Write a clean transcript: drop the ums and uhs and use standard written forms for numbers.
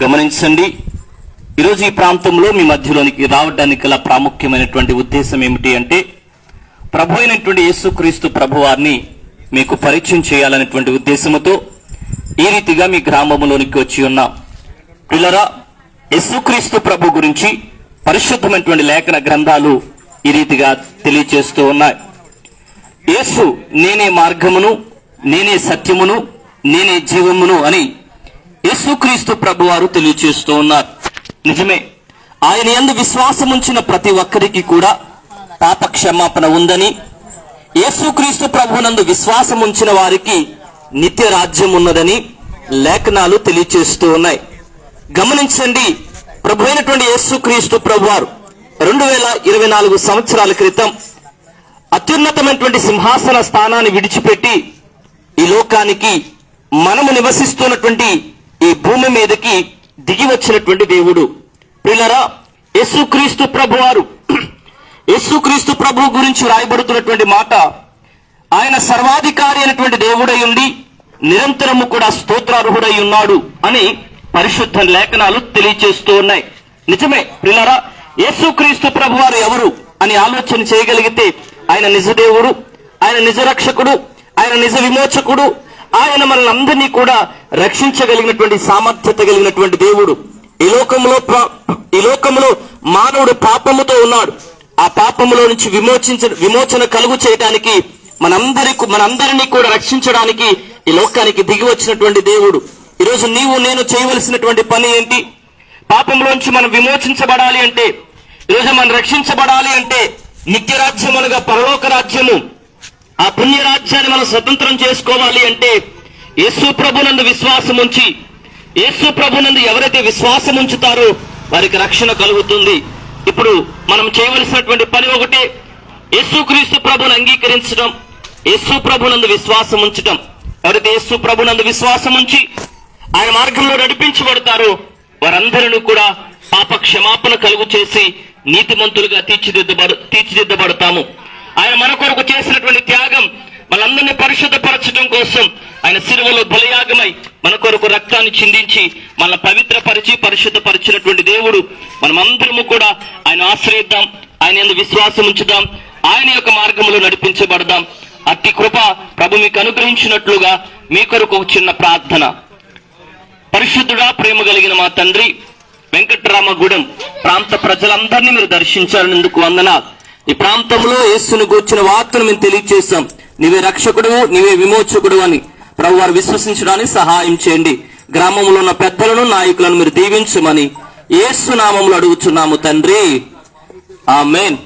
గమనించండి. ఈరోజు ఈ ప్రాంతంలో మీ మధ్యలోనికి రావడానికి గల ప్రాముఖ్యమైనటువంటి ఉద్దేశం ఏమిటి అంటే, ప్రభు అయినటువంటి యేసుక్రీస్తు ప్రభువారిని మీకు పరిచయం చేయాలనేటువంటి ఉద్దేశంతో ఈ రీతిగా మీ గ్రామంలోనికి వచ్చి ఉన్నాం. పిల్లరా, యేసుక్రీస్తు ప్రభు గురించి పరిశుద్ధమైనటువంటి లేఖన గ్రంథాలు ఈ రీతిగా తెలియచేస్తూ ఉన్నాయి. యేసు నేనే మార్గమును, నేనే సత్యమును, నేనే జీవమును అని యేసుక్రీస్తు ప్రభు వారు తెలియచేస్తూ ఉన్నారు. నిజమే, ఆయన యందు విశ్వాసం ఉంచిన ప్రతి ఒక్కరికి కూడా పాప క్షమాపణ ఉందని, యేసుక్రీస్తు ప్రభునందు విశ్వాసం ఉంచిన వారికి నిత్య రాజ్యం ఉన్నదని లేఖనాలు తెలియచేస్తూ ఉన్నాయి. గమనించండి, ప్రభు అయినటువంటి యేసుక్రీస్తు ప్రభు వారు 2024 సంవత్సరాల క్రితం అత్యున్నతమైనటువంటి సింహాసన స్థానాన్ని విడిచిపెట్టి ఈ లోకానికి మనము నివసిస్తున్నటువంటి ఈ భూమి మీదకి దిగి వచ్చినటువంటి దేవుడు. ప్రియులారా, యేసుక్రీస్తు ప్రభువారు, యేసుక్రీస్తు ప్రభు గురించి రాయబడుతున్నటువంటి మాట, ఆయన సర్వాధికారి అయినటువంటి దేవుడై ఉండి నిరంతరము కూడా స్తోత్రార్హుడై ఉన్నాడు అని పరిశుద్ధ లేఖనాలు తెలియచేస్తూ ఉన్నాయి. నిజమే ప్రియులారా, యేసుక్రీస్తు ప్రభువారు ఎవరు అని ఆలోచన చేయగలిగితే ఆయన నిజ దేవుడు, ఆయన నిజ రక్షకుడు, ఆయన నిజ విమోచకుడు, ఆయన మనల్ని అందరినీ కూడా రక్షించగలిగినటువంటి సామర్థ్యత కలిగినటువంటి దేవుడు. ఈ లోకంలో మానవుడు పాపముతో ఉన్నాడు. ఆ పాపములో నుంచి విమోచన కలుగు చేయడానికి మనందరినీ కూడా రక్షించడానికి ఈ లోకానికి దిగి వచ్చినటువంటి దేవుడు. ఈరోజు నీవు నేను చేయవలసినటువంటి పని ఏంటి? పాపంలోంచి మనం విమోచించబడాలి అంటే, ఈరోజు మనం రక్షించబడాలి అంటే, నిత్య రాజ్యములుగా పరలోక రాజ్యము, ఆ పుణ్య రాజ్యాన్ని మనం స్వతంత్రం చేసుకోవాలి అంటే యేసు ప్రభునందు విశ్వాసం ఉంచి, యేసు ప్రభునందు ఎవరైతే విశ్వాసం ఉంచుతారో వారికి రక్షణ కలుగుతుంది. ఇప్పుడు మనం చేయవలసినటువంటి పని ఒకటే, యేసుక్రీస్తు ప్రభుని అంగీకరించడం, యేసు ప్రభునందు విశ్వాసం ఉంచడం. ఎవరైతే యేసు ప్రభునందు విశ్వాసం ఉంచి ఆయన మార్గంలో నడిపించబడతారో వారందరినీ కూడా పాప క్షమాపణ కలుగు చేసి నీతిమంతులుగా తీర్చిదిద్దబడతాము. ఆయన మన కొరకు చేసినటువంటి త్యాగం మనందరినీ పరిశుద్ధపరచడం కోసం ఆయన శిలువలో బలియాగమై మన కొరకు రక్తాన్ని చిందించి మన పవిత్రపరిచి పరిశుద్ధపరిచినటువంటి దేవుడు. మనమందరము కూడా ఆయన ఆశ్రయిద్దాం, ఆయన యందు విశ్వాసం ఉంచుదాం, ఆయన యొక్క మార్గంలో నడిపించబడదాం. అట్టి కృప ప్రభు మీకు అనుగ్రహించినట్లుగా మీ కొరకు ఒక చిన్న ప్రార్థన. పరిశుద్ధుడా, ప్రేమ కలిగిన మా తండ్రి, వెంకటరామగూడెం ప్రాంత ప్రజలందరినీ మీరు దర్శించాలనేందుకు వందనాలు. ఈ ప్రాంతంలో యేసును గూర్చిన వార్తను మేము తెలియజేశాం. నీవే రక్షకుడు, నీవే విమోచకుడు అని ప్రభు వారు విశ్వసించడానికి సహాయం చేయండి. గ్రామంలో ఉన్న పెద్దలను, నాయకులను మీరు దీవించమని యేసు నామములో అడుగుచున్నాము తండ్రి. ఆమేన్.